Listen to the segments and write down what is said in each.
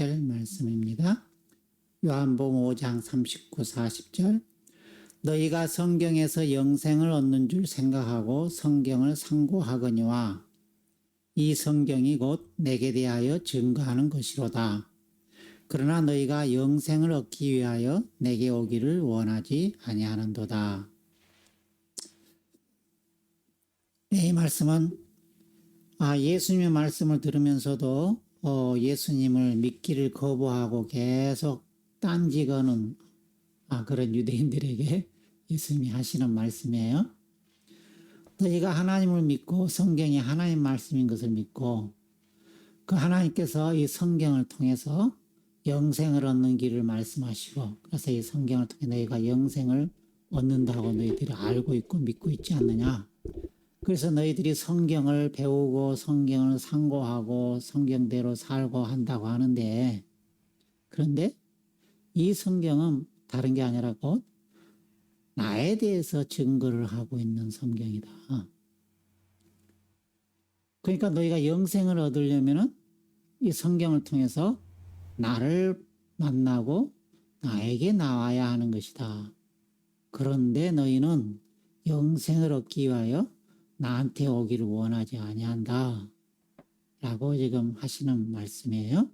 40절 말씀입니다. 요한복음 5장 39, 40절. 너희가 성경에서 영생을 얻는 줄 생각하고 성경을 상고하거니와 이 성경이 곧 내게 대하여 증거하는 것이로다. 그러나 너희가 영생을 얻기 위하여 내게 오기를 원하지 아니하는도다. 이 말씀은 예수님의 말씀을 들으면서도 예수님을 믿기를 거부하고 계속 딴지거는 그런 유대인들에게 예수님이 하시는 말씀이에요. 너희가 하나님을 믿고 성경이 하나님 말씀인 것을 믿고 그 하나님께서 이 성경을 통해서 영생을 얻는 길을 말씀하시고 그래서 이 성경을 통해 너희가 영생을 얻는다고 너희들이 알고 있고 믿고 있지 않느냐. 그래서 너희들이 성경을 배우고 성경을 상고하고 성경대로 살고 한다고 하는데 그런데 이 성경은 다른 게 아니라 곧 나에 대해서 증거를 하고 있는 성경이다. 그러니까 너희가 영생을 얻으려면은 이 성경을 통해서 나를 만나고 나에게 나와야 하는 것이다. 그런데 너희는 영생을 얻기 위하여 나한테 오기를 원하지 아니한다. 라고 지금 하시는 말씀이에요.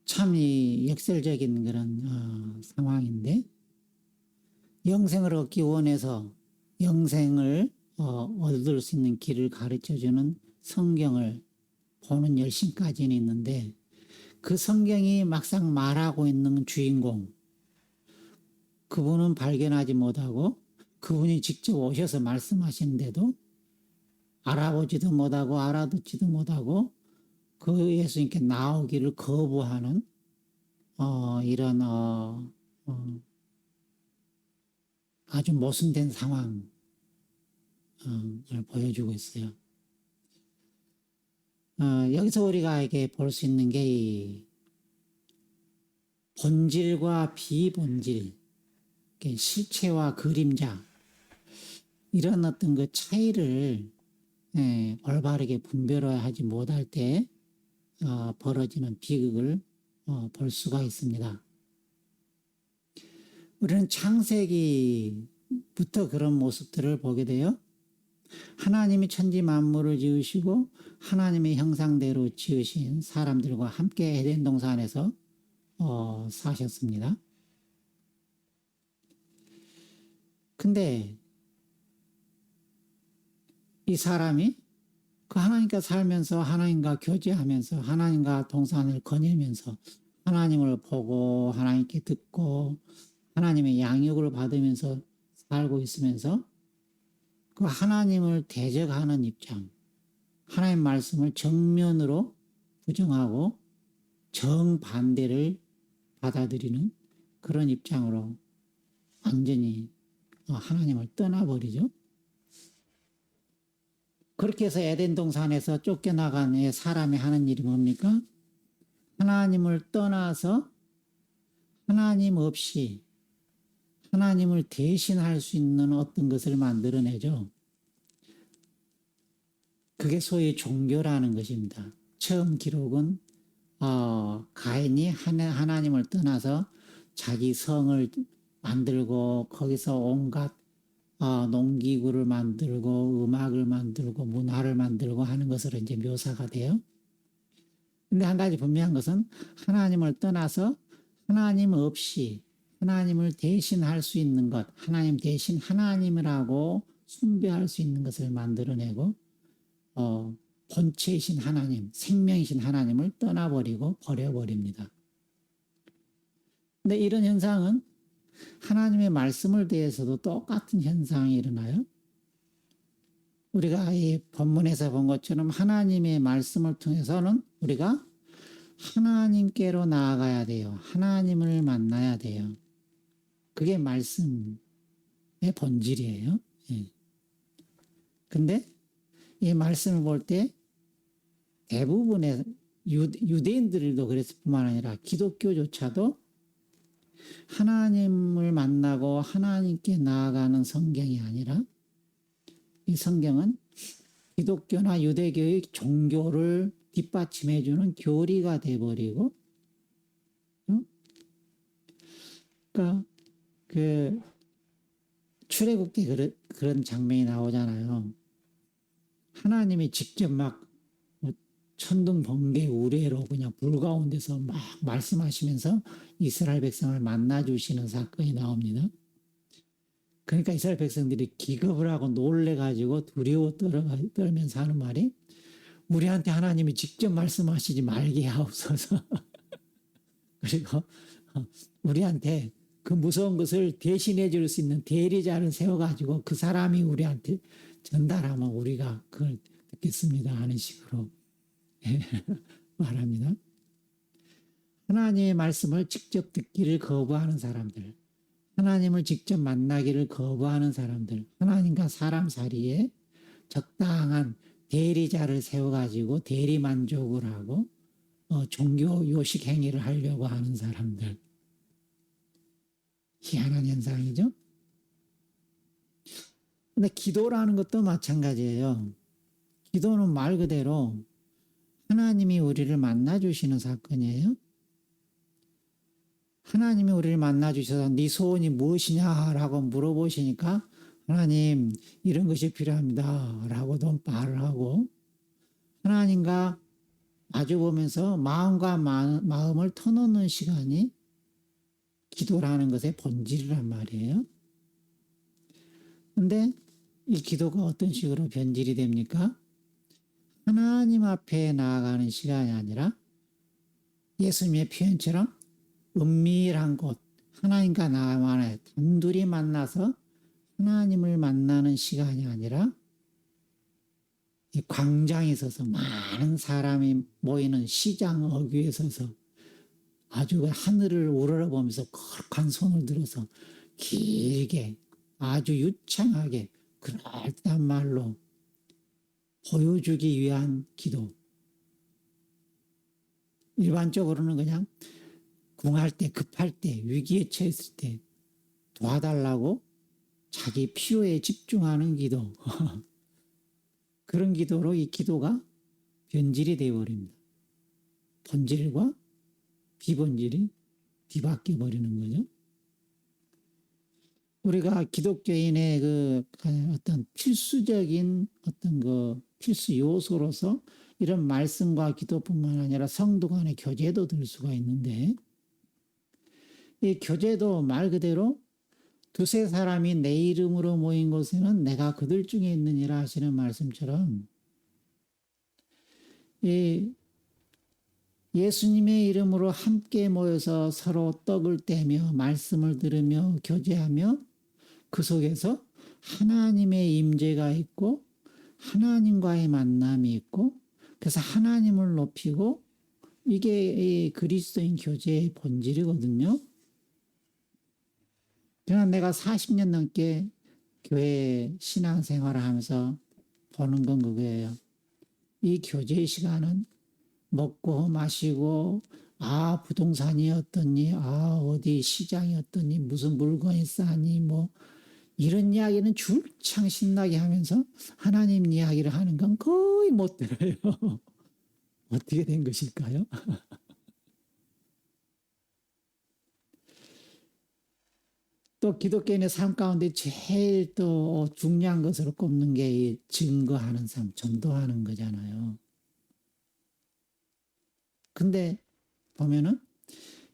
참 역설적인 그런 상황인데 영생을 얻기 원해서 영생을 얻을 수 있는 길을 가르쳐주는 성경을 보는 열심까지는 있는데 그 성경이 막상 말하고 있는 주인공 그분은 발견하지 못하고 그분이 직접 오셔서 말씀하시는데도 알아보지도 못하고 알아듣지도 못하고 그 예수님께 나오기를 거부하는 이런 아주 모순된 상황을 보여주고 있어요. 여기서 우리가 이게 볼 수 있는 게 이 본질과 비본질, 실체와 그림자 이런 어떤 그 차이를 올바르게 분별하지 못할 때 벌어지는 비극을 볼 수가 있습니다. 우리는 창세기부터 그런 모습들을 보게 돼요. 하나님이 천지 만물을 지으시고 하나님의 형상대로 지으신 사람들과 함께 에덴 동산에서 사셨습니다. 근데 이 사람이 그 하나님과 살면서 하나님과 교제하면서 하나님과 동산을 거닐면서 하나님을 보고 하나님께 듣고 하나님의 양육을 받으면서 살고 있으면서 그 하나님을 대적하는 입장, 하나님 말씀을 정면으로 부정하고 정반대를 받아들이는 그런 입장으로 완전히 하나님을 떠나버리죠. 그렇게 해서 에덴 동산에서 쫓겨나간 사람이 하는 일이 뭡니까? 하나님을 떠나서 하나님 없이 하나님을 대신할 수 있는 어떤 것을 만들어내죠. 그게 소위 종교라는 것입니다. 처음 기록은 가인이 하나님을 떠나서 자기 성을 만들고 거기서 온갖 농기구를 만들고 음악을 만들고 문화를 만들고 하는 것으로 이제 묘사가 돼요. 근데 한 가지 분명한 것은 하나님을 떠나서 하나님 없이 하나님을 대신할 수 있는 것, 하나님 대신 하나님이라고 숭배할 수 있는 것을 만들어내고 본체이신 하나님, 생명이신 하나님을 떠나버리고 버려버립니다. 근데 이런 현상은 하나님의 말씀을 대해서도 똑같은 현상이 일어나요. 우리가 이 본문에서 본 것처럼 하나님의 말씀을 통해서는 우리가 하나님께로 나아가야 돼요. 하나님을 만나야 돼요. 그게 말씀의 본질이에요. 근데 이 말씀을 볼 때 대부분의 유대인들도 그랬을 뿐만 아니라 기독교조차도 하나님을 만나고 하나님께 나아가는 성경이 아니라 이 성경은 기독교나 유대교의 종교를 뒷받침해주는 교리가 돼버리고, 응? 그러니까 그 출애굽기 그런 장면이 나오잖아요. 하나님이 직접 막 천둥 번개 우레로 그냥 불 가운데서 막 말씀하시면서 이스라엘 백성을 만나 주시는 사건이 나옵니다. 그러니까 이스라엘 백성들이 기겁을 하고 놀래가지고 두려워 떨면서 하는 말이, 우리한테 하나님이 직접 말씀하시지 말게 하옵소서. 그리고 우리한테 그 무서운 것을 대신해 줄 수 있는 대리자를 세워가지고 그 사람이 우리한테 전달하면 우리가 그걸 듣겠습니다 하는 식으로 말합니다. 하나님의 말씀을 직접 듣기를 거부하는 사람들, 하나님을 직접 만나기를 거부하는 사람들, 하나님과 사람 사이에 적당한 대리자를 세워가지고 대리만족을 하고 종교 요식 행위를 하려고 하는 사람들. 희한한 현상이죠. 근데 기도라는 것도 마찬가지예요. 기도는 말 그대로 하나님이 우리를 만나주시는 사건이에요. 하나님이 우리를 만나주셔서 네 소원이 무엇이냐라고 물어보시니까 하나님 이런 것이 필요합니다 라고도 말을 하고, 하나님과 마주보면서 마음과 마음을 터놓는 시간이 기도라는 것의 본질이란 말이에요. 근데 이 기도가 어떤 식으로 변질이 됩니까? 하나님 앞에 나아가는 시간이 아니라 예수님의 표현처럼 은밀한 곳, 하나님과 나만의 단둘이 만나서 하나님을 만나는 시간이 아니라 이 광장에 서서 많은 사람이 모이는 시장 어귀에 서서 아주 하늘을 우러러보면서 거룩한 손을 들어서 길게 아주 유창하게 그럴듯한 말로 보여주기 위한 기도. 일반적으로는 그냥 궁할 때, 급할 때, 위기에 처했을 때 도와달라고 자기 필요에 집중하는 기도. 그런 기도로 이 기도가 변질이 되어버립니다. 본질과 비본질이 뒤바뀌어 버리는 거죠. 우리가 기독교인의 그 어떤 필수적인 어떤 그 필수 요소로서 이런 말씀과 기도뿐만 아니라 성도 간의 교제도 들 수가 있는데, 이 교제도 말 그대로 두세 사람이 내 이름으로 모인 곳에는 내가 그들 중에 있느니라 하시는 말씀처럼, 이 예수님의 이름으로 함께 모여서 서로 떡을 떼며 말씀을 들으며 교제하며 그 속에서 하나님의 임재가 있고 하나님과의 만남이 있고, 그래서 하나님을 높이고, 이게 그리스도인 교제의 본질이거든요. 그러나 내가 40년 넘게 교회 신앙생활을 하면서 보는 건 그거예요. 이 교제 시간은 먹고 마시고, 부동산이 어떠니, 어디 시장이 어떠니, 무슨 물건이 싸니, 뭐 이런 이야기는 줄창 신나게 하면서 하나님 이야기를 하는 건 거의 못 들어요. 어떻게 된 것일까요? 또 기독교인의 삶 가운데 제일 또 중요한 것으로 꼽는 게 증거하는 삶, 전도하는 거잖아요. 근데 보면은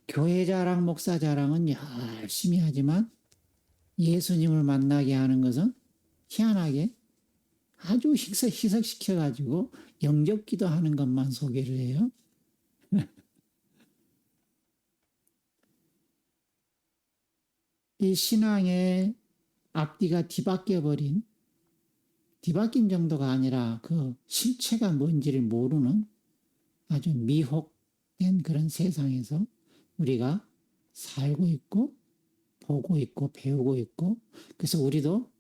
교회 자랑, 목사 자랑은 열심히 하지만 예수님을 만나게 하는 것은 희한하게 아주 희석시켜가지고 영접 기도하는 것만 소개를 해요. 이 신앙의 앞뒤가 뒤바뀐 정도가 아니라 그 실체가 뭔지를 모르는 아주 미혹된 그런 세상에서 우리가 살고 있고 보고 있고 배우고 있고, 그래서 우리도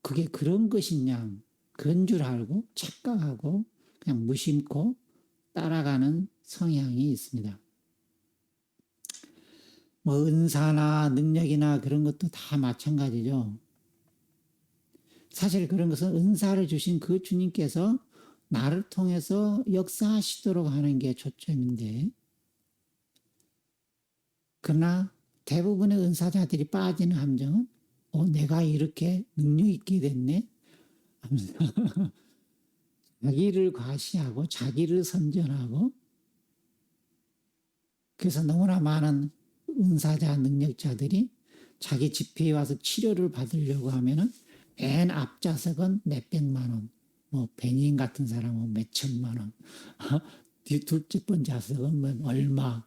그게 그런 것이냐 그런 줄 알고 착각하고 그냥 무심코 따라가는 성향이 있습니다. 뭐 은사나 능력이나 그런 것도 다 마찬가지죠. 사실 그런 것은 은사를 주신 그 주님께서 나를 통해서 역사하시도록 하는 게 초점인데, 그러나 대부분의 은사자들이 빠지는 함정은 내가 이렇게 능력 있게 됐네 하면서 자기를 과시하고 자기를 선전하고, 그래서 너무나 많은 은사자 능력자들이 자기 집회에 와서 치료를 받으려고 하면은 맨 앞좌석은 몇백만 원, 뭐 베닌 같은 사람은 몇천만 원, 둘째 번 좌석은 뭐 얼마,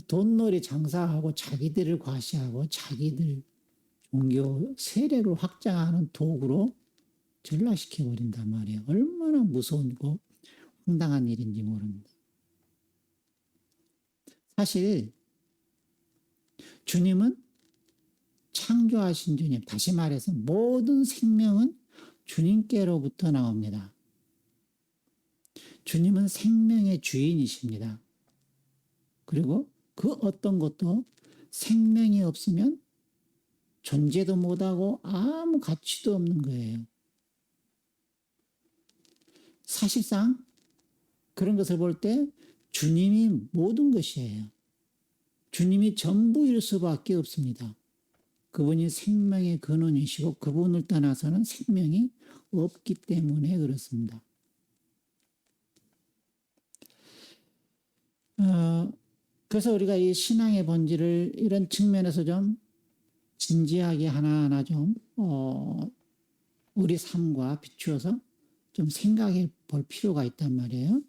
돈놀이 장사하고 자기들을 과시하고 자기들 종교 세력을 확장하는 도구로 전락시켜 버린단 말이에요. 얼마나 무서운고 황당한 일인지 모릅니다. 사실 주님은 창조하신 주님, 다시 말해서 모든 생명은 주님께로부터 나옵니다. 주님은 생명의 주인이십니다. 그리고 그 어떤 것도 생명이 없으면 존재도 못하고 아무 가치도 없는 거예요. 사실상 그런 것을 볼 때 주님이 모든 것이에요. 주님이 전부일 수밖에 없습니다. 그분이 생명의 근원이시고 그분을 떠나서는 생명이 없기 때문에 그렇습니다. 그래서 우리가 이 신앙의 본질을 이런 측면에서 좀 진지하게 하나하나 좀 우리 삶과 비추어서 좀 생각해 볼 필요가 있단 말이에요.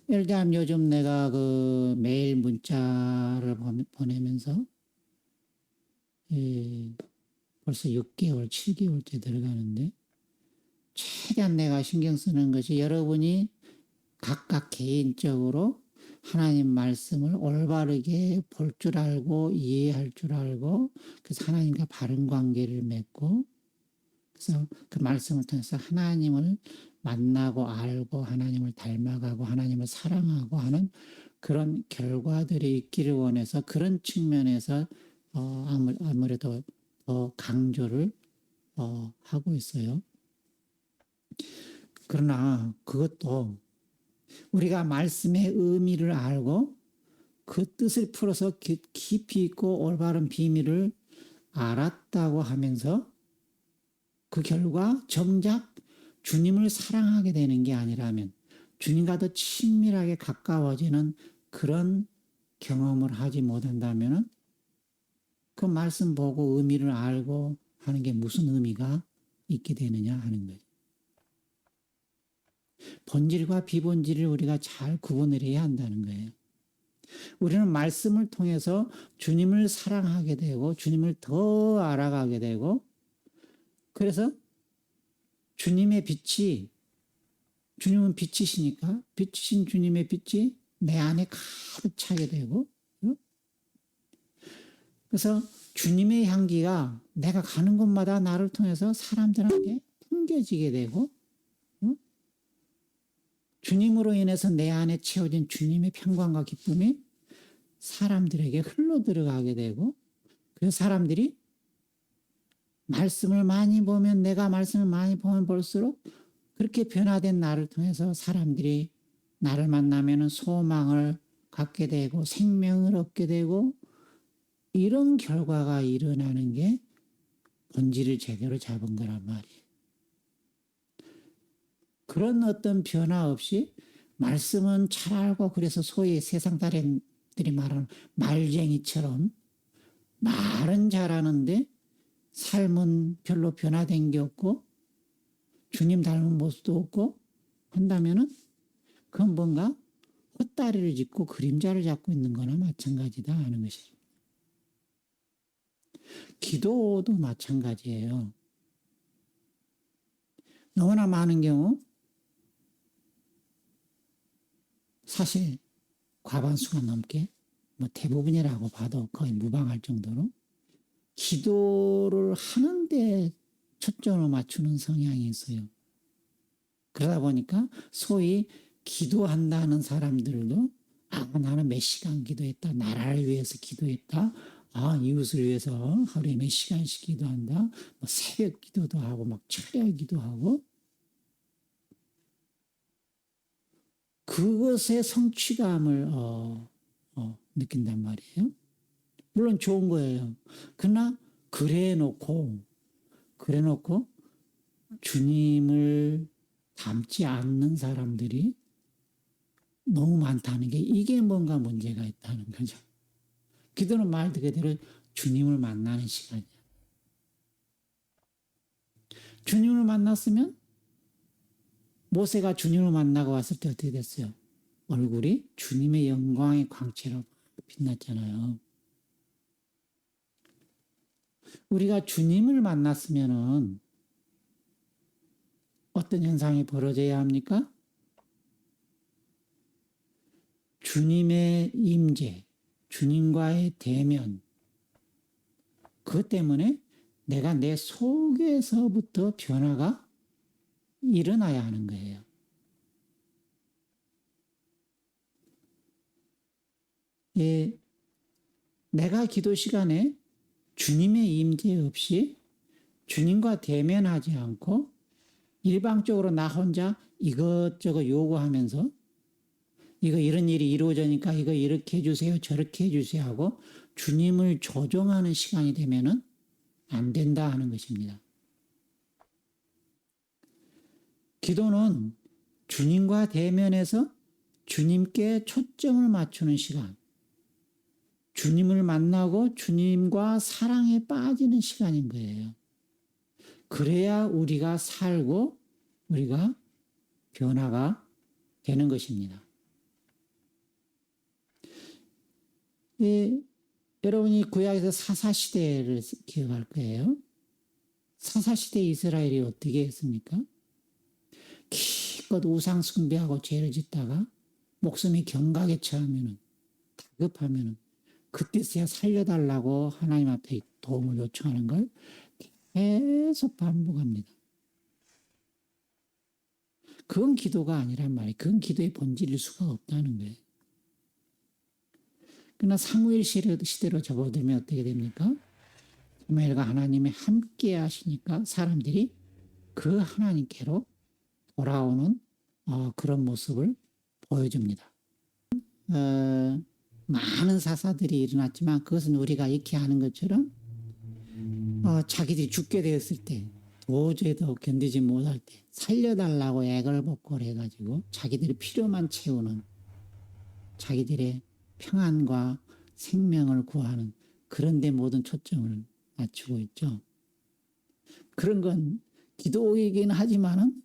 예를 들면 요즘 내가 그 매일 문자를 보내면서 벌써 6개월, 7개월째 들어가는데, 최대한 내가 신경 쓰는 것이 여러분이 각각 개인적으로 하나님 말씀을 올바르게 볼 줄 알고 이해할 줄 알고, 그래서 하나님과 바른 관계를 맺고, 그래서 그 말씀을 통해서 하나님을 만나고 알고 하나님을 닮아가고 하나님을 사랑하고 하는 그런 결과들이 있기를 원해서 그런 측면에서 아무래도 더 강조를 하고 있어요. 그러나 그것도 우리가 말씀의 의미를 알고 그 뜻을 풀어서 깊이 있고 올바른 비밀을 알았다고 하면서 그 결과 정작 주님을 사랑하게 되는 게 아니라면, 주님과 더 친밀하게 가까워지는 그런 경험을 하지 못한다면 그 말씀 보고 의미를 알고 하는 게 무슨 의미가 있게 되느냐 하는 거예요. 본질과 비본질을 우리가 잘 구분을 해야 한다는 거예요. 우리는 말씀을 통해서 주님을 사랑하게 되고 주님을 더 알아가게 되고, 그래서 주님의 빛이, 주님은 빛이시니까 빛이신 주님의 빛이 내 안에 가득 차게 되고, 그래서 주님의 향기가 내가 가는 곳마다 나를 통해서 사람들한테 풍겨지게 되고, 주님으로 인해서 내 안에 채워진 주님의 평강과 기쁨이 사람들에게 흘러 들어가게 되고, 그래서 사람들이 말씀을 많이 보면, 내가 말씀을 많이 보면 볼수록 그렇게 변화된 나를 통해서 사람들이 나를 만나면 소망을 갖게 되고 생명을 얻게 되고, 이런 결과가 일어나는 게 본질을 제대로 잡은 거란 말이에요. 그런 어떤 변화 없이 말씀은 잘 알고, 그래서 소위 세상 사람들이 말하는 말쟁이처럼 말은 잘하는데 삶은 별로 변화된 게 없고 주님 닮은 모습도 없고 한다면은 그건 뭔가 헛다리를 짚고 그림자를 잡고 있는 거나 마찬가지다 하는 것이죠. 기도도 마찬가지예요. 너무나 많은 경우 사실 과반수가 넘게, 뭐 대부분이라고 봐도 거의 무방할 정도로 기도를 하는데 초점을 맞추는 성향이 있어요. 그러다 보니까 소위 기도한다는 사람들도 나는 몇 시간 기도했다, 나라를 위해서 기도했다, 이웃을 위해서 하루에 몇 시간씩 기도한다. 뭐 새벽 기도도 하고 막 철야 기도하고 그것의 성취감을 느낀단 말이에요. 물론 좋은 거예요. 그러나 그래놓고 주님을 닮지 않는 사람들이 너무 많다는 게 이게 뭔가 문제가 있다는 거죠. 기도는 말 그대로 주님을 만나는 시간이야. 주님을 만났으면 모세가 주님을 만나고 왔을 때 어떻게 됐어요? 얼굴이 주님의 영광의 광채로 빛났잖아요. 우리가 주님을 만났으면은 어떤 현상이 벌어져야 합니까? 주님의 임재, 주님과의 대면, 그것 때문에 내가 내 속에서부터 변화가 일어나야 하는 거예요. 예, 내가 기도 시간에 주님의 임재 없이 주님과 대면하지 않고 일방적으로 나 혼자 이것저것 요구하면서 이거 이런 일이 이루어지니까 이거 이렇게 해주세요, 저렇게 해주세요 하고 주님을 조종하는 시간이 되면은 안 된다 하는 것입니다. 기도는 주님과 대면해서 주님께 초점을 맞추는 시간, 주님을 만나고 주님과 사랑에 빠지는 시간인 거예요. 그래야 우리가 살고 우리가 변화가 되는 것입니다. 여러분이 구약에서 사사시대를 기억할 거예요. 사사시대 이스라엘이 어떻게 했습니까? 기껏 우상 숭배하고 죄를 짓다가 목숨이 경각에 처하면은 다급하면은 그때서야 살려달라고 하나님 앞에 도움을 요청하는 걸 계속 반복합니다. 그건 기도가 아니란 말이에요. 그건 기도의 본질일 수가 없다는 거예요. 그러나 사무엘 시대로 접어들면 어떻게 됩니까? 사무엘과 하나님이 함께 하시니까 사람들이 그 하나님께로 돌아오는 그런 모습을 보여줍니다. 많은 사사들이 일어났지만 그것은 우리가 익히 아는 것처럼 자기들이 죽게 되었을 때 도저히 더 견디지 못할 때 살려달라고 애걸복걸 해가지고 자기들의 필요만 채우는 자기들의 평안과 생명을 구하는 그런 데 모든 초점을 맞추고 있죠. 그런 건 기도이긴 하지만은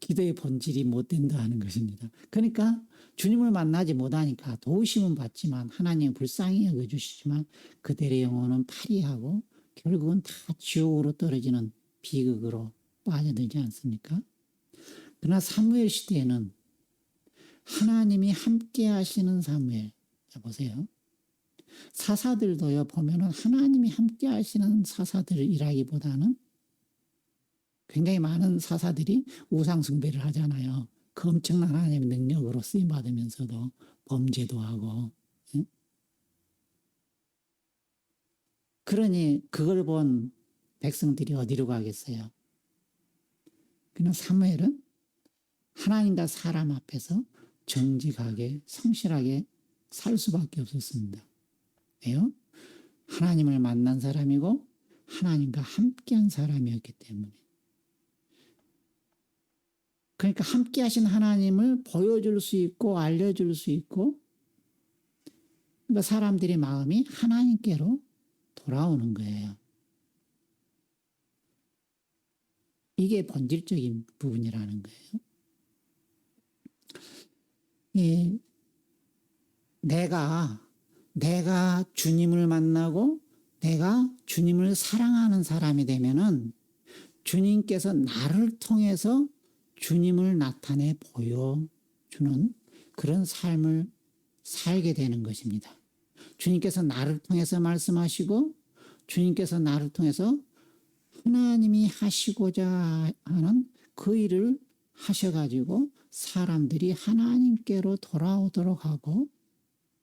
기도의 본질이 못 된다 하는 것입니다. 그러니까 주님을 만나지 못하니까 도우심은 받지만 하나님 불쌍히 여겨주시지만 그들의 영혼은 파리하고 결국은 다 지옥으로 떨어지는 비극으로 빠져들지 않습니까? 그러나 사무엘 시대에는 하나님이 함께 하시는 사무엘, 자 보세요. 사사들도요 보면은 하나님이 함께 하시는 사사들이라기보다는 굉장히 많은 사사들이 우상 숭배를 하잖아요. 그 엄청난 하나님의 능력으로 쓰임 받으면서도 범죄도 하고. 예? 그러니 그걸 본 백성들이 어디로 가겠어요? 그러나 사무엘은 하나님과 사람 앞에서 정직하게 성실하게 살 수밖에 없었습니다. 왜요? 하나님을 만난 사람이고 하나님과 함께한 사람이었기 때문에. 그러니까 함께 하신 하나님을 보여줄 수 있고 알려줄 수 있고 그러니까 사람들의 마음이 하나님께로 돌아오는 거예요. 이게 본질적인 부분이라는 거예요. 내가 주님을 만나고 내가 주님을 사랑하는 사람이 되면은 주님께서 나를 통해서 주님을 나타내 보여주는 그런 삶을 살게 되는 것입니다. 주님께서 나를 통해서 말씀하시고 주님께서 나를 통해서 하나님이 하시고자 하는 그 일을 하셔가지고 사람들이 하나님께로 돌아오도록 하고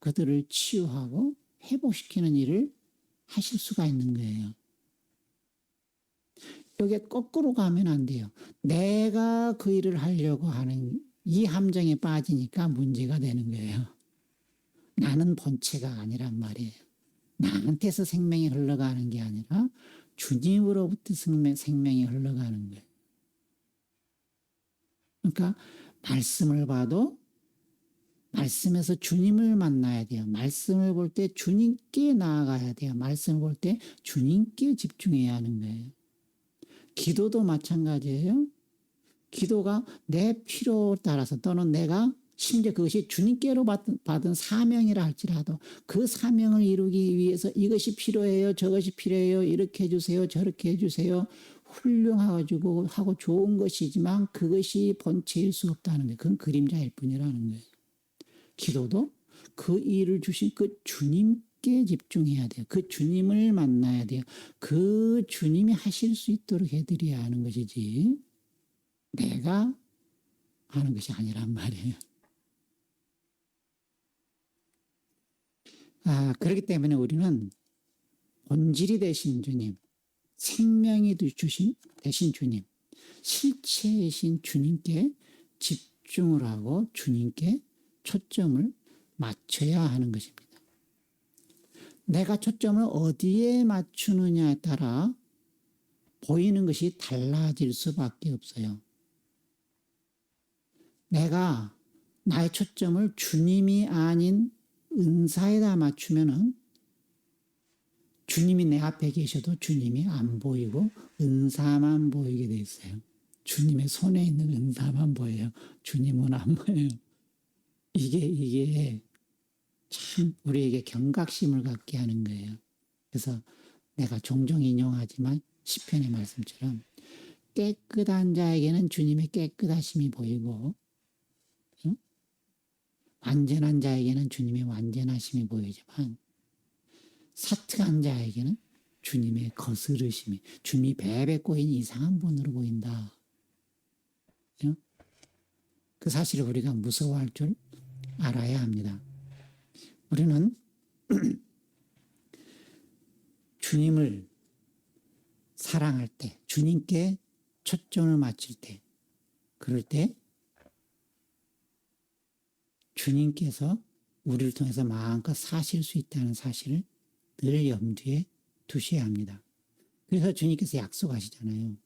그들을 치유하고 회복시키는 일을 하실 수가 있는 거예요. 이게 거꾸로 가면 안 돼요. 내가 그 일을 하려고 하는 이 함정에 빠지니까 문제가 되는 거예요. 나는 본체가 아니란 말이에요. 나한테서 생명이 흘러가는 게 아니라 주님으로부터 생명이 흘러가는 거예요. 그러니까 말씀을 봐도 말씀에서 주님을 만나야 돼요. 말씀을 볼 때 주님께 나아가야 돼요. 말씀을 볼 때 주님께 집중해야 하는 거예요. 기도도 마찬가지예요. 기도가 내 필요에 따라서 또는 내가 심지어 그것이 주님께로 받은 사명이라 할지라도 그 사명을 이루기 위해서 이것이 필요해요. 저것이 필요해요. 이렇게 해주세요. 저렇게 해주세요. 훌륭하고 하고 좋은 것이지만 그것이 본체일 수 없다는 거예요. 그건 그림자일 뿐이라는 거예요. 기도도 그 일을 주신 그 주님께 집중해야 돼요. 그 주님을 만나야 돼요. 그 주님이 하실 수 있도록 해드려야 하는 것이지 내가 하는 것이 아니란 말이에요. 그렇기 때문에 우리는 본질이 되신 주님, 생명이 되신 주님, 실체이신 주님께 집중을 하고 주님께 초점을 맞춰야 하는 것입니다. 내가 초점을 어디에 맞추느냐에 따라 보이는 것이 달라질 수밖에 없어요. 내가 나의 초점을 주님이 아닌 은사에다 맞추면은 주님이 내 앞에 계셔도 주님이 안 보이고 은사만 보이게 돼 있어요. 주님의 손에 있는 은사만 보여요. 주님은 안 보여요. 이게 참 우리에게 경각심을 갖게 하는 거예요. 그래서 내가 종종 인용하지만 시편의 말씀처럼 깨끗한 자에게는 주님의 깨끗하심이 보이고 완전한 자에게는 주님의 완전하심이 보이지만 사특한 자에게는 주님의 거스르심이, 주님이 배에 꼬인 이상한 분으로 보인다. 그 사실을 우리가 무서워할 줄 알아야 합니다. 우리는 주님을 사랑할 때, 주님께 초점을 맞출 때, 그럴 때 주님께서 우리를 통해서 마음껏 사실 수 있다는 사실을 늘 염두에 두셔야 합니다. 그래서 주님께서 약속하시잖아요.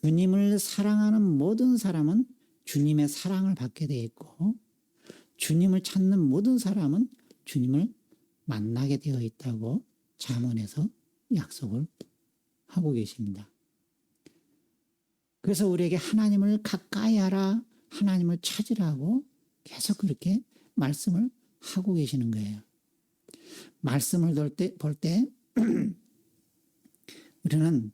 주님을 사랑하는 모든 사람은 주님의 사랑을 받게 되어 있고 주님을 찾는 모든 사람은 주님을 만나게 되어 있다고 잠언에서 약속을 하고 계십니다. 그래서 우리에게 하나님을 가까이 하라, 하나님을 찾으라고 계속 그렇게 말씀을 하고 계시는 거예요. 말씀을 볼 때 우리는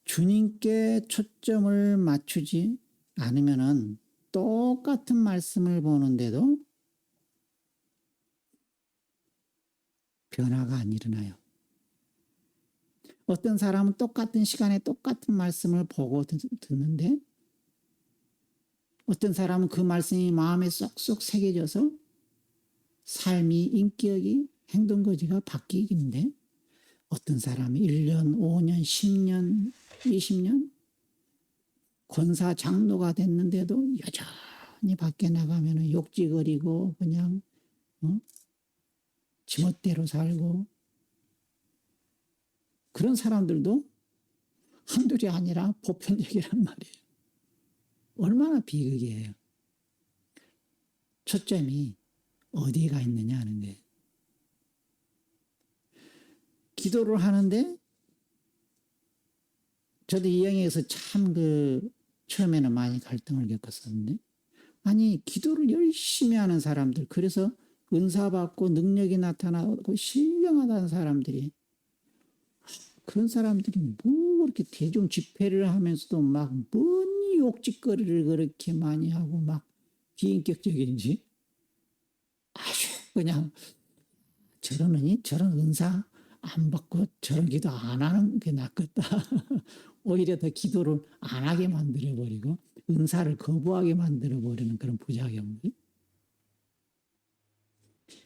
주님께 초점을 맞추지 않으면은 똑같은 말씀을 보는데도 변화가 안 일어나요. 어떤 사람은 똑같은 시간에 똑같은 말씀을 보고 듣는데 어떤 사람은 그 말씀이 마음에 쏙쏙 새겨져서 삶이, 인격이, 행동거지가 바뀌는데 어떤 사람이 1년, 5년, 10년, 20년 권사 장로가 됐는데도 여전히 밖에 나가면 욕지거리고 그냥 지멋대로 살고 그런 사람들도 한둘이 아니라 보편적이란 말이에요. 얼마나 비극이에요. 초점이 어디가 있느냐 하는 거예요. 기도를 하는데 저도 이 영역에서 참 처음에는 많이 갈등을 겪었었는데 아니 기도를 열심히 하는 사람들 그래서 은사 받고 능력이 나타나고 신령하다는 사람들이 그런 사람들이 뭐 그렇게 대중 집회를 하면서도 막 뭔 욕짓거리를 그렇게 많이 하고 막 비인격적인지 아주 그냥 저러느니 저런 은사 안 받고 저런 기도 안 하는 게 낫겠다. 오히려 더 기도를 안 하게 만들어버리고 은사를 거부하게 만들어버리는 그런 부작용들.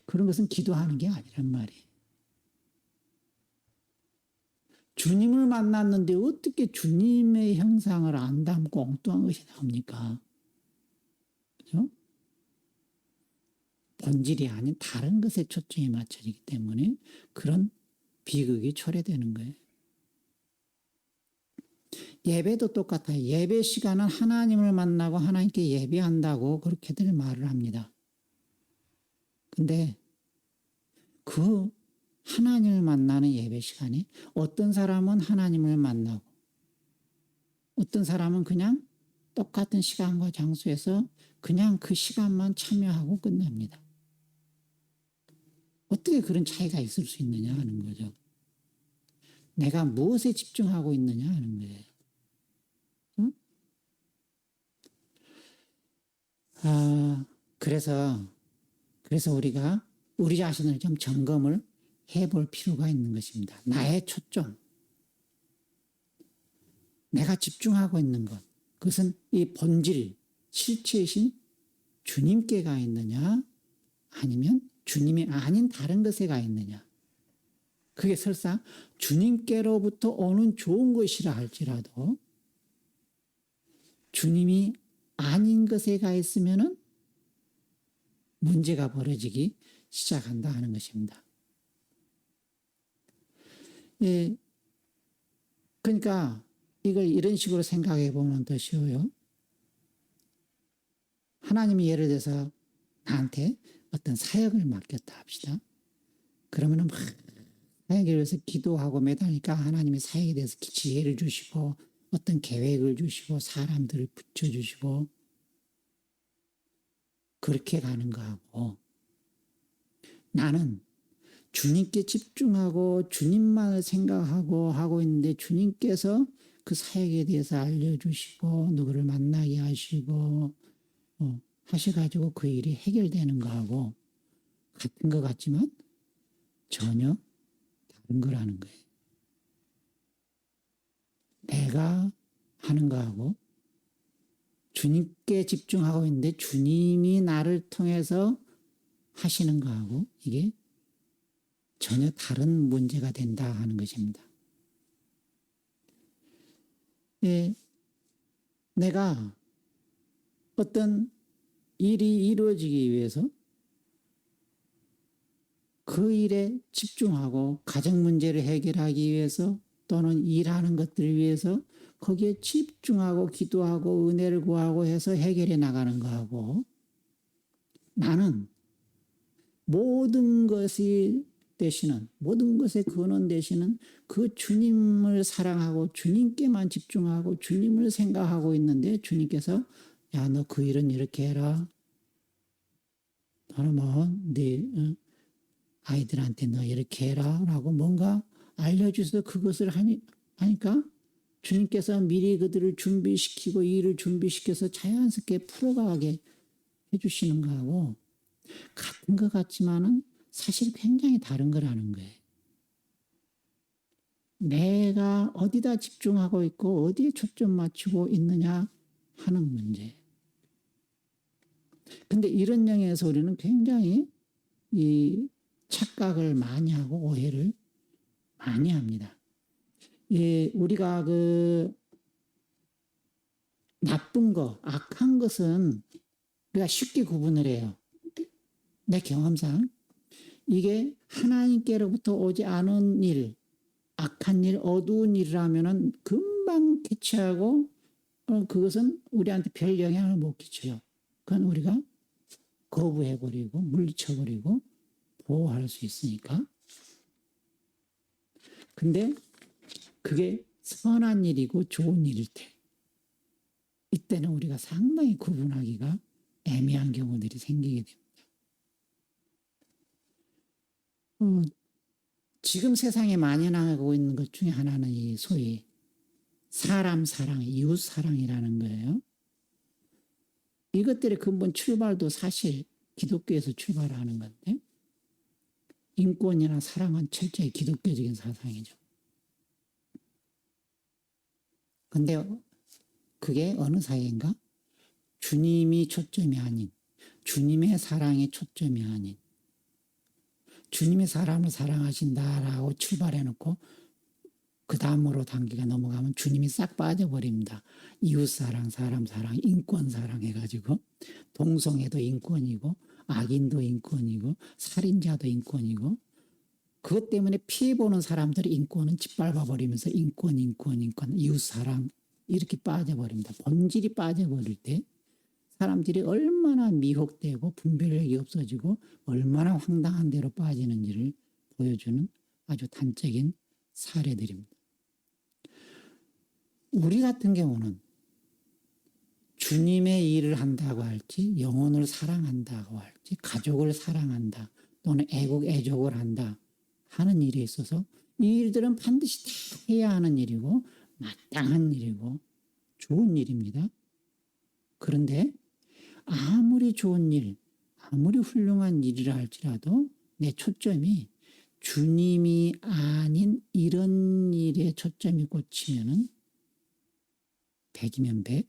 그런 것은 기도하는 게 아니란 말이에요. 주님을 만났는데 어떻게 주님의 형상을 안 담고 엉뚱한 것이 나옵니까? 그죠? 본질이 아닌 다른 것에 초점이 맞춰지기 때문에 그런 비극이 초래되는 거예요. 예배도 똑같아요. 예배 시간은 하나님을 만나고 하나님께 예배한다고 그렇게들 말을 합니다. 근데 그 하나님을 만나는 예배 시간에 어떤 사람은 하나님을 만나고 어떤 사람은 그냥 똑같은 시간과 장소에서 그냥 그 시간만 참여하고 끝납니다. 어떻게 그런 차이가 있을 수 있느냐 하는 거죠. 내가 무엇에 집중하고 있느냐 하는 거예요. 응? 그래서 우리가 우리 자신을 좀 점검을 해볼 필요가 있는 것입니다. 나의 초점, 내가 집중하고 있는 것, 그것은 이 본질, 실체이신 주님께 가 있느냐, 아니면 주님이 아닌 다른 것에 가 있느냐. 그게 설사 주님께로부터 오는 좋은 것이라 할지라도 주님이 아닌 것에 가 있으면은 문제가 벌어지기 시작한다 하는 것입니다. 예, 그러니까 이걸 이런 식으로 생각해 보면 더 쉬워요. 하나님이 예를 들어서 나한테 어떤 사역을 맡겼다 합시다. 그러면은 막 사역에 대해서 기도하고 매달리니까 하나님의 사역에 대해서 지혜를 주시고 어떤 계획을 주시고 사람들을 붙여주시고 그렇게 가는 거하고 나는 주님께 집중하고 주님만을 생각하고 하고 있는데 주님께서 그 사역에 대해서 알려주시고 누구를 만나게 하시고 하셔가지고 그 일이 해결되는 거하고 같은 것 같지만 전혀 다른 거라는 거예요. 내가 하는 거하고 주님께 집중하고 있는데 주님이 나를 통해서 하시는 거하고 이게 전혀 다른 문제가 된다 하는 것입니다. 예, 내가 어떤 일이 이루어지기 위해서 그 일에 집중하고 가정 문제를 해결하기 위해서 또는 일하는 것들을 위해서 거기에 집중하고 기도하고 은혜를 구하고 해서 해결해 나가는 거하고 나는 모든 것이 되시는 모든 것의 근원 되시는 그 주님을 사랑하고 주님께만 집중하고 주님을 생각하고 있는데 주님께서 야, 너 그 일은 이렇게 해라. 너는 네 아이들한테 너 이렇게 해라 라고 뭔가 알려주셔서 그것을 하니까 주님께서 미리 그들을 준비시키고 일을 준비시켜서 자연스럽게 풀어가게 해주시는 거하고 같은 것 같지만은 사실 굉장히 다른 거라는 거예요. 내가 어디다 집중하고 있고 어디에 초점 맞추고 있느냐 하는 문제. 근데 이런 영역에서 우리는 굉장히 이 착각을 많이 하고 오해를 많이 합니다. 우리가 그 나쁜 거, 악한 것은 우리가 쉽게 구분을 해요. 내 경험상 이게 하나님께로부터 오지 않은 일, 악한 일, 어두운 일이라면은 금방 캐치하고 그것은 우리한테 별 영향을 못 끼쳐요. 그건 우리가 거부해버리고 물리쳐버리고 보호할 수 있으니까. 근데 그게 선한 일이고 좋은 일일 때 이때는 우리가 상당히 구분하기가 애매한 경우들이 생기게 됩니다. 지금 세상에 만연하고 있는 것 중에 하나는 이 소위 사람 사랑, 이웃 사랑이라는 거예요. 이것들의 근본 출발도 사실 기독교에서 출발하는 건데 인권이나 사랑은 철저히 기독교적인 사상이죠. 근데 그게 어느 사이인가? 주님이 초점이 아닌 주님의 사랑이 초점이 아닌 주님이 사람을 사랑하신다라고 출발해놓고 그 다음으로 단계가 넘어가면 주님이 싹 빠져버립니다. 이웃사랑, 사람사랑, 인권사랑 해가지고 동성애도 인권이고 악인도 인권이고 살인자도 인권이고 그것 때문에 피해보는 사람들의 인권은 짓밟아버리면서 인권, 이웃사랑 이렇게 빠져버립니다. 본질이 빠져버릴 때 사람들이 얼마나 미혹되고 분별력이 없어지고 얼마나 황당한 데로 빠지는지를 보여주는 아주 단적인 사례들입니다. 우리 같은 경우는 주님의 일을 한다고 할지 영혼을 사랑한다고 할지 가족을 사랑한다 또는 애국 애족을 한다 하는 일에 있어서 이 일들은 반드시 다 해야 하는 일이고 마땅한 일이고 좋은 일입니다. 그런데 아무리 좋은 일, 아무리 훌륭한 일이라 할지라도 내 초점이 주님이 아닌 이런 일에 초점이 꽂히면은 100이면 100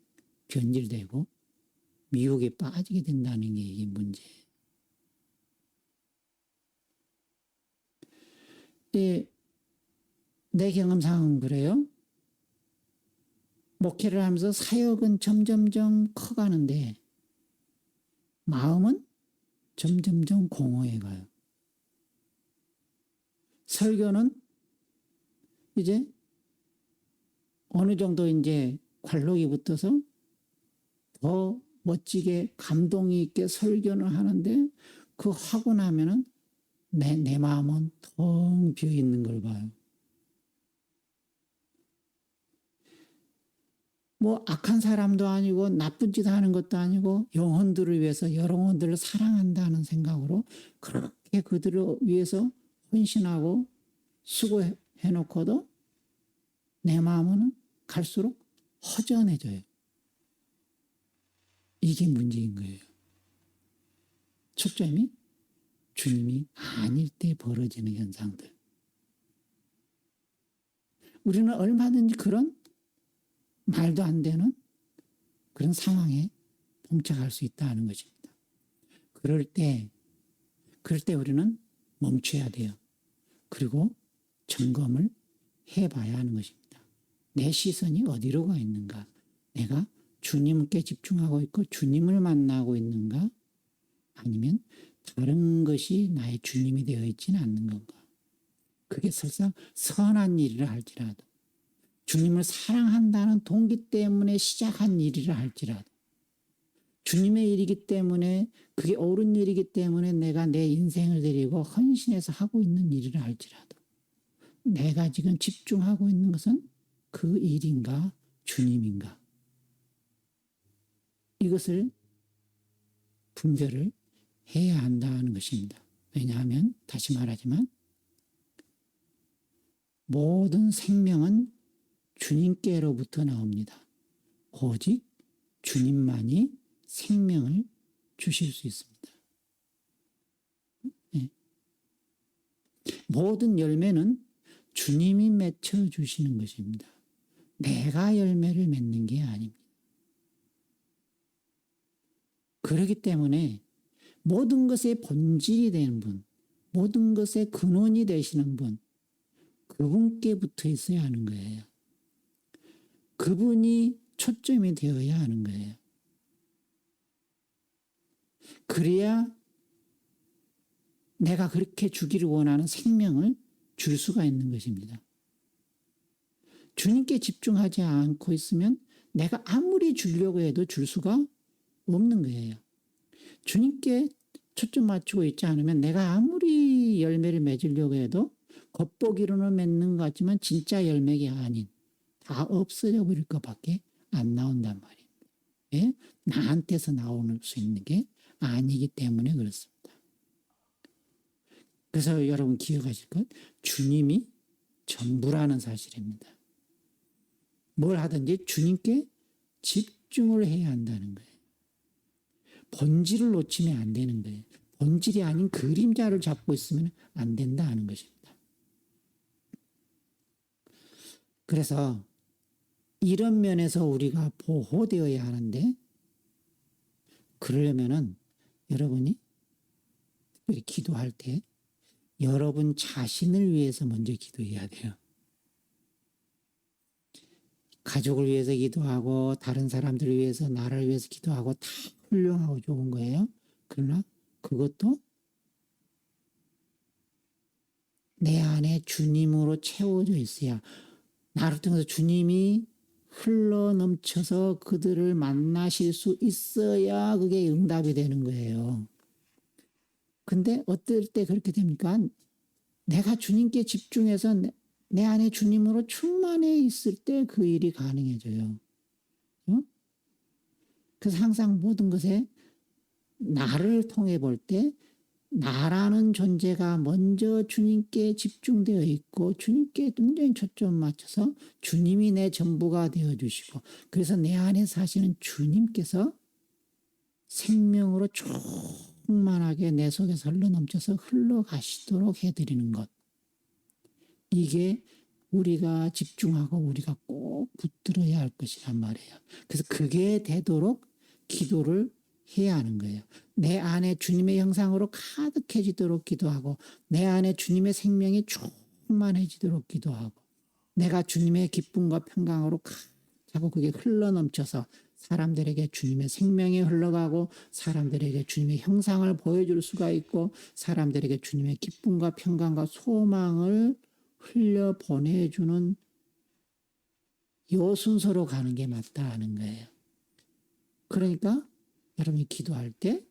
변질되고 미혹에 빠지게 된다는 게 이게 문제예요. 내 경험상은 그래요. 목회를 하면서 사역은 점점점 커가는데 마음은 점점점 공허해 가요. 설교는 이제 어느 정도 이제 관록이 붙어서 더 멋지게 감동이 있게 설교를 하는데 그 하고 나면은 내 마음은 텅 비어 있는 걸 봐요. 뭐 악한 사람도 아니고 나쁜 짓 하는 것도 아니고 영혼들을 위해서 영혼들을 사랑한다는 생각으로 그렇게 그들을 위해서 헌신하고 수고해 놓고도 내 마음은 갈수록 허전해져요. 이게 문제인 거예요. 초점이 주님이 아닐 때 벌어지는 현상들. 우리는 얼마든지 그런 말도 안 되는 그런 상황에 봉착할 수 있다는 것입니다. 그럴 때 우리는 멈춰야 돼요. 그리고 점검을 해봐야 하는 것입니다. 내 시선이 어디로 가 있는가? 내가 주님께 집중하고 있고 주님을 만나고 있는가? 아니면 다른 것이 나의 주님이 되어 있지는 않는 건가? 그게 설사 선한 일이라 할지라도 주님을 사랑한다는 동기 때문에 시작한 일이라 할지라도 주님의 일이기 때문에 그게 옳은 일이기 때문에 내가 내 인생을 드리고 헌신해서 하고 있는 일이라 할지라도 내가 지금 집중하고 있는 것은 그 일인가 주님인가 이것을 분별을 해야 한다는 것입니다. 왜냐하면 다시 말하지만 모든 생명은 주님께로부터 나옵니다. 오직 주님만이 생명을 주실 수 있습니다. 네. 모든 열매는 주님이 맺혀 주시는 것입니다. 내가 열매를 맺는 게 아닙니다. 그렇기 때문에 모든 것의 본질이 되는 분, 모든 것의 근원이 되시는 분, 그분께 붙어 있어야 하는 거예요. 그분이 초점이 되어야 하는 거예요. 그래야 내가 그렇게 주기를 원하는 생명을 줄 수가 있는 것입니다. 주님께 집중하지 않고 있으면 내가 아무리 주려고 해도 줄 수가 없는 거예요. 주님께 초점 맞추고 있지 않으면 내가 아무리 열매를 맺으려고 해도 겉보기로는 맺는 것 같지만 진짜 열매가 아닌 다 없어져 버릴 것밖에 안 나온단 말입니다. 왜? 나한테서 나올 수 있는 게 아니기 때문에 그렇습니다. 그래서 여러분 기억하실 것, 주님이 전부라는 사실입니다. 뭘 하든지 주님께 집중을 해야 한다는 거예요. 본질을 놓치면 안 되는 거예요. 본질이 아닌 그림자를 잡고 있으면 안 된다 하는 것입니다. 그래서 이런 면에서 우리가 보호되어야 하는데 그러려면은 여러분이 특별히 기도할 때 여러분 자신을 위해서 먼저 기도해야 돼요. 가족을 위해서 기도하고 다른 사람들을 위해서 나라를 위해서 기도하고 다 훌륭하고 좋은 거예요. 그러나 그것도 내 안에 주님으로 채워져 있어야 나를 통해서 주님이 흘러 넘쳐서 그들을 만나실 수 있어야 그게 응답이 되는 거예요. 근데 어떨 때 그렇게 됩니까? 내가 주님께 집중해서 내 안에 주님으로 충만해 있을 때 그 일이 가능해져요. 그래서 항상 모든 것에 나를 통해 볼 때 나라는 존재가 먼저 주님께 집중되어 있고 주님께 굉장히 초점 맞춰서 주님이 내 전부가 되어주시고 그래서 내 안에 사시는 주님께서 생명으로 충만하게 내 속에서 흘러넘쳐서 흘러가시도록 해드리는 것. 이게 우리가 집중하고 우리가 꼭 붙들어야 할 것이란 말이에요. 그래서 그게 되도록 기도를 해야 하는 거예요. 내 안에 주님의 형상으로 가득해지도록 기도하고 내 안에 주님의 생명이 충만해지도록 기도하고 내가 주님의 기쁨과 평강으로 자꾸 그게 흘러넘쳐서 사람들에게 주님의 생명이 흘러가고 사람들에게 주님의 형상을 보여줄 수가 있고 사람들에게 주님의 기쁨과 평강과 소망을 흘려 보내주는 요 순서로 가는 게 맞다는 거예요. 그러니까 여러분이 기도할 때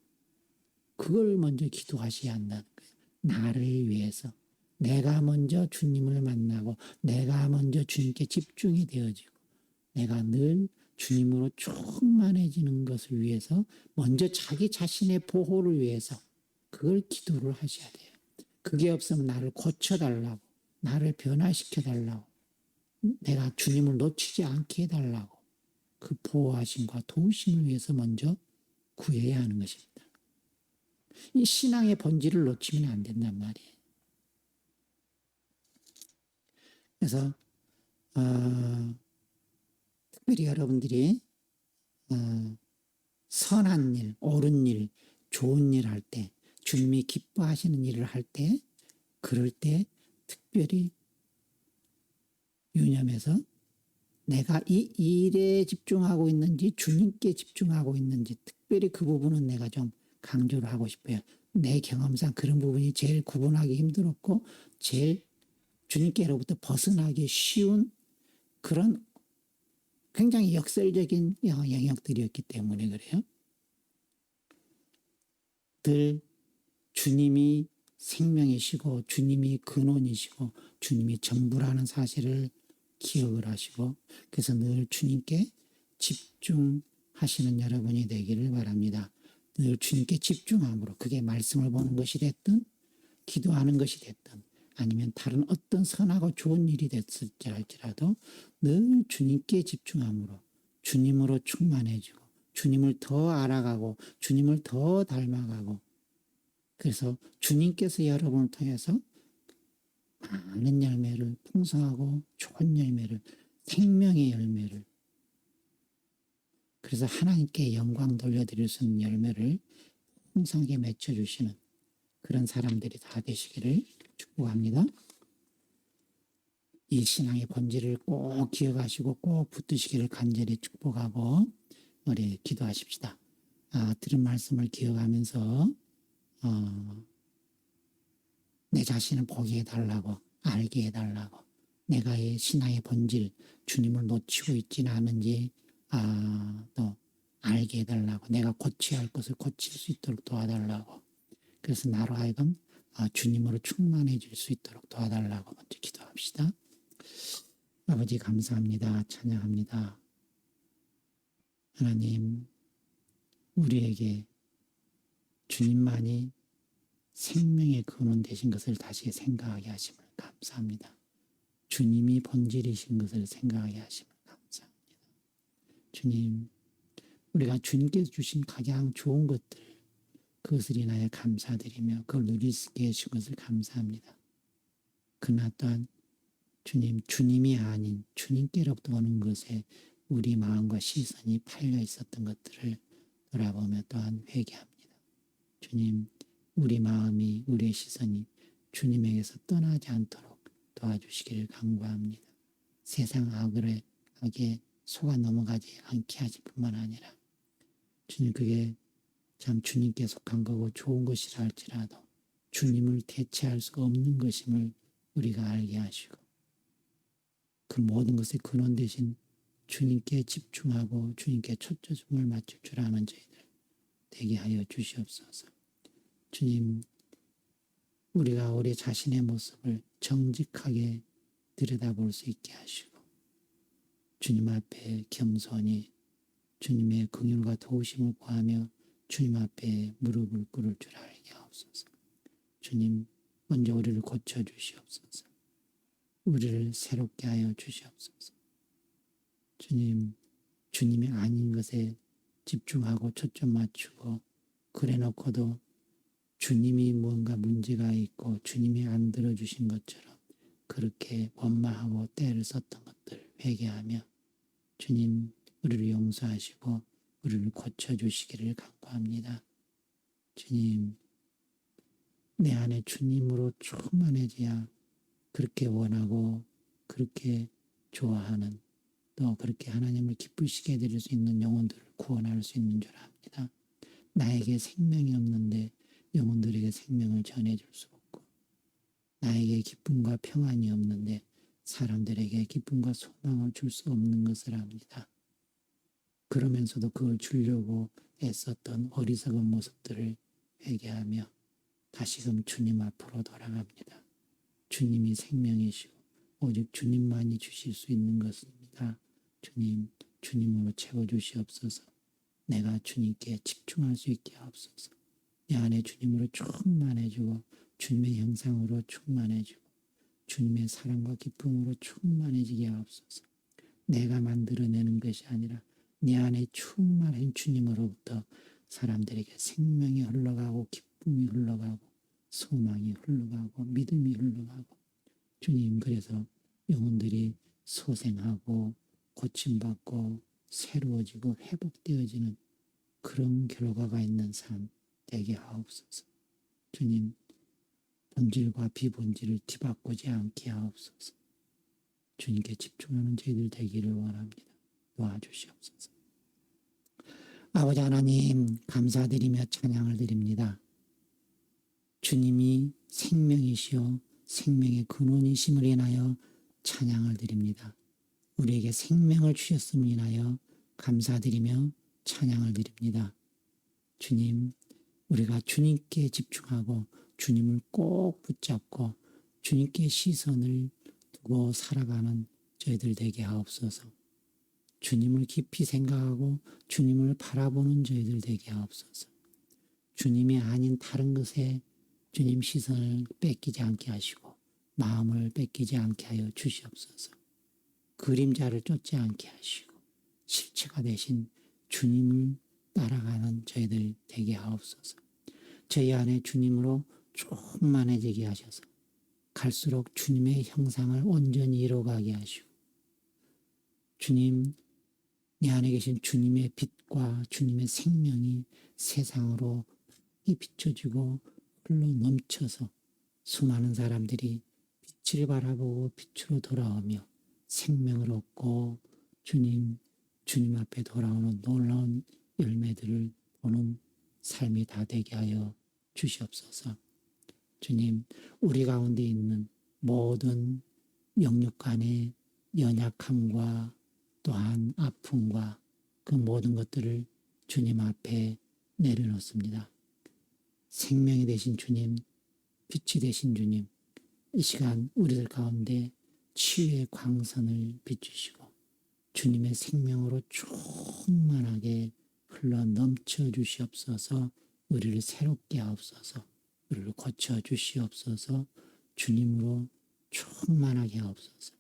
그걸 먼저 기도하셔야 한다는 거예요. 나를 위해서. 내가 먼저 주님을 만나고 내가 먼저 주님께 집중이 되어지고 내가 늘 주님으로 충만해지는 것을 위해서 먼저 자기 자신의 보호를 위해서 그걸 기도를 하셔야 돼요. 그게 없으면 나를 고쳐달라고 나를 변화시켜달라고 내가 주님을 놓치지 않게 해달라고 그 보호하심과 도우심을 위해서 먼저 구해야 하는 것입니다. 이 신앙의 본질을 놓치면 안 된단 말이에요. 그래서 특별히 여러분들이 선한 일, 옳은 일, 좋은 일 할 때, 주님이 기뻐하시는 일을 할 때, 그럴 때 특별히 유념해서 내가 이 일에 집중하고 있는지 주님께 집중하고 있는지 특별히 그 부분은 내가 좀 강조를 하고 싶어요. 내 경험상 그런 부분이 제일 구분하기 힘들었고 제일 주님께로부터 벗어나기 쉬운 그런 굉장히 역설적인 영역들이었기 때문에 그래요. 늘 주님이 생명이시고 주님이 근원이시고 주님이 전부라는 사실을 기억을 하시고 그래서 늘 주님께 집중하시는 여러분이 되기를 바랍니다. 늘 주님께 집중함으로 그게 말씀을 보는 것이 됐든 기도하는 것이 됐든 아니면 다른 어떤 선하고 좋은 일이 됐을지 할지라도 늘 주님께 집중함으로 주님으로 충만해지고 주님을 더 알아가고 주님을 더 닮아가고 그래서 주님께서 여러분을 통해서 많은 열매를 풍성하고 좋은 열매를 생명의 열매를 그래서 하나님께 영광 돌려드릴 수 있는 열매를 풍성하게 맺혀주시는 그런 사람들이 다 되시기를 축복합니다. 이 신앙의 본질을 꼭 기억하시고 꼭 붙드시기를 간절히 축복하고 우리 기도하십시다. 들은 말씀을 기억하면서 내 자신을 보게 해달라고 알게 해달라고 내가 이 신앙의 본질 주님을 놓치고 있지는 않은지 또 알게 해달라고 내가 고쳐야 할 것을 고칠 수 있도록 도와달라고 그래서 나로 하여금 주님으로 충만해질 수 있도록 도와달라고 먼저 기도합시다. 아버지 감사합니다. 찬양합니다. 하나님 우리에게 주님만이 생명의 근원 되신 것을 다시 생각하게 하심을 감사합니다. 주님이 본질이신 것을 생각하게 하심을 감사합니다. 주님, 우리가 주님께서 주신 가장 좋은 것들 그것을 인하여 감사드리며 그걸 누릴 수 있게 해주신 것을 감사합니다. 그러나 또한 주님, 주님이 아닌 주님께로부터 오는 것에 우리 마음과 시선이 팔려 있었던 것들을 돌아보며 또한 회개합니다. 주님, 우리 마음이 우리의 시선이 주님에게서 떠나지 않도록 도와주시기를 간구합니다. 세상 하게 속아 넘어가지 않게 하실 뿐만 아니라 주님 그게 참 주님께 속한 거고 좋은 것이라 할지라도 주님을 대체할 수 없는 것임을 우리가 알게 하시고 그 모든 것의 근원 되신 주님께 집중하고 주님께 초점을 맞출 줄 아는 저희들 되게 하여 주시옵소서. 주님, 우리가 우리 자신의 모습을 정직하게 들여다볼 수 있게 하시고 주님 앞에 겸손히 주님의 긍휼과 도우심을 구하며 주님 앞에 무릎을 꿇을 줄 알게 하옵소서. 주님, 먼저 우리를 고쳐주시옵소서. 우리를 새롭게 하여 주시옵소서. 주님, 주님이 아닌 것에 집중하고 초점 맞추고 그래 놓고도 주님이 뭔가 문제가 있고 주님이 안 들어주신 것처럼 그렇게 원망하고 때를 썼던 것들 회개하며 주님 우리를 용서하시고 우리를 고쳐주시기를 간구합니다. 주님, 내 안에 주님으로 충만해져야 그렇게 원하고 그렇게 좋아하는 또 그렇게 하나님을 기쁘시게 해드릴 수 있는 영혼들을 구원할 수 있는 줄 압니다. 나에게 생명이 없는데 영혼들에게 생명을 전해줄 수 없고 나에게 기쁨과 평안이 없는데 사람들에게 기쁨과 소망을 줄 수 없는 것을 압니다. 그러면서도 그걸 주려고 애썼던 어리석은 모습들을 회개하며 다시금 주님 앞으로 돌아갑니다. 주님이 생명이시고 오직 주님만이 주실 수 있는 것입니다. 주님, 주님으로 채워주시옵소서. 내가 주님께 집중할 수 있게 하옵소서. 내 안에 주님으로 충만해지고 주님의 형상으로 충만해지고 주님의 사랑과 기쁨으로 충만해지게 하옵소서. 내가 만들어내는 것이 아니라 내 안에 충만한 주님으로부터 사람들에게 생명이 흘러가고 기쁨이 흘러가고 소망이 흘러가고 믿음이 흘러가고 주님 그래서 영혼들이 소생하고 고침받고 새로워지고 회복되어지는 그런 결과가 있는 삶 되게 하옵소서. 주님 본질과 비본질을 뒤바꾸지 않게 하옵소서. 주님께 집중하는 저희들 되기를 원합니다. 도와주시옵소서. 아버지 하나님 감사드리며 찬양을 드립니다. 주님이 생명이시요 생명의 근원이심을 인하여 찬양을 드립니다. 우리에게 생명을 주셨음을 인하여 감사드리며 찬양을 드립니다. 주님, 우리가 주님께 집중하고 주님을 꼭 붙잡고 주님께 시선을 두고 살아가는 저희들 되게 하옵소서. 주님을 깊이 생각하고 주님을 바라보는 저희들 되게 하옵소서. 주님이 아닌 다른 것에 주님 시선을 뺏기지 않게 하시고 마음을 뺏기지 않게 하여 주시옵소서. 그림자를 쫓지 않게 하시고 실체가 되신 주님을 따라가는 저희들 되게 하옵소서. 저희 안에 주님으로 충만해지게 하셔서 갈수록 주님의 형상을 온전히 이루어가게 하시고 주님 내 안에 계신 주님의 빛과 주님의 생명이 세상으로 비춰지고 흘러 넘쳐서 수많은 사람들이 빛을 바라보고 빛으로 돌아오며 생명을 얻고 주님 앞에 돌아오는 놀라운 열매들을 보는 삶이 다 되게 하여 주시옵소서. 주님, 우리 가운데 있는 모든 영육 간의 연약함과 또한 아픔과 그 모든 것들을 주님 앞에 내려놓습니다. 생명이 되신 주님, 빛이 되신 주님, 이 시간 우리들 가운데 치유의 광선을 비추시고 주님의 생명으로 충만하게 흘러 넘쳐 주시옵소서. 우리를 새롭게 하옵소서. 우리를 고쳐 주시옵소서. 주님으로 충만하게 하옵소서.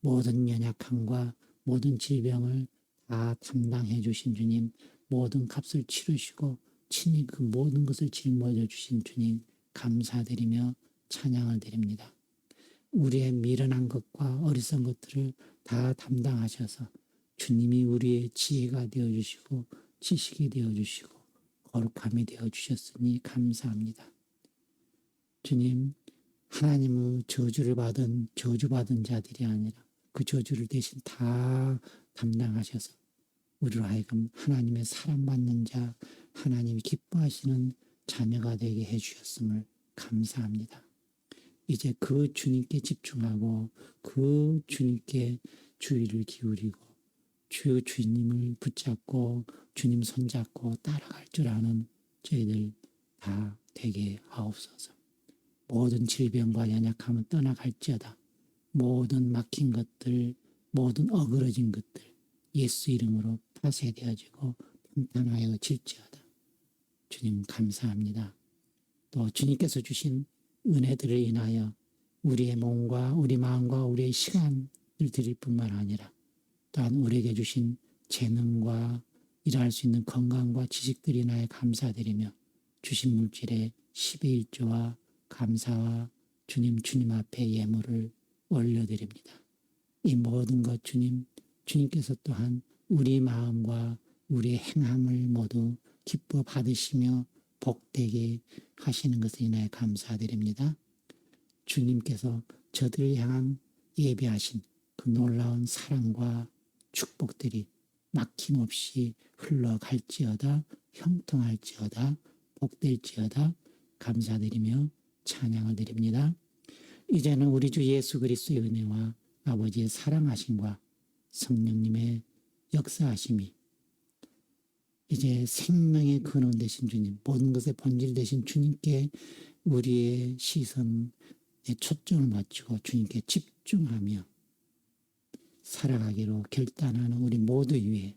모든 연약함과 모든 질병을 다 담당해 주신 주님, 모든 값을 치르시고 친히 그 모든 것을 짊어져 주신 주님 감사드리며 찬양을 드립니다. 우리의 미련한 것과 어리석은 것들을 다 담당하셔서 주님이 우리의 지혜가 되어주시고 지식이 되어주시고 거룩함이 되어주셨으니 감사합니다. 주님, 하나님의 저주받은 자들이 아니라 그 저주를 대신 다 담당하셔서 우리로 하여금 하나님의 사랑받는 자, 하나님이 기뻐하시는 자녀가 되게 해주셨음을 감사합니다. 이제 그 주님께 집중하고 그 주님께 주의를 기울이고 주님을 붙잡고 주님 손잡고 따라갈 줄 아는 저희들 다 되게 하옵소서. 모든 질병과 연약함은 떠나갈지어다. 모든 막힌 것들, 모든 어그러진 것들 예수 이름으로 파쇄되어지고 평탄하여질지어다. 주님 감사합니다. 또 주님께서 주신 은혜들을 인하여 우리의 몸과 우리 마음과 우리의 시간을 드릴 뿐만 아니라 또한 우리에게 주신 재능과 일할 수 있는 건강과 지식들이 인하여 감사드리며 주신 물질의 10의 1조와 감사와 주님 앞에 예물을 올려드립니다. 이 모든 것 주님께서 또한 우리 마음과 우리의 행함을 모두 기뻐 받으시며 복되게 하시는 것을 인하여 감사드립니다. 주님께서 저들을 향한 예배하신 그 놀라운 사랑과 축복들이 막힘없이 흘러갈지어다, 형통할지어다, 복될지어다 감사드리며 찬양을 드립니다. 이제는 우리 주 예수 그리스도의 은혜와 아버지의 사랑하심과 성령님의 역사하심이 이제 생명의 근원 되신 주님, 모든 것의 본질 되신 주님께 우리의 시선에 초점을 맞추고 주님께 집중하며 살아가기로 결단하는 우리 모두 위에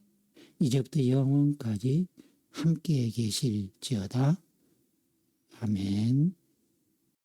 이제부터 영원까지 함께 계실지어다. 아멘.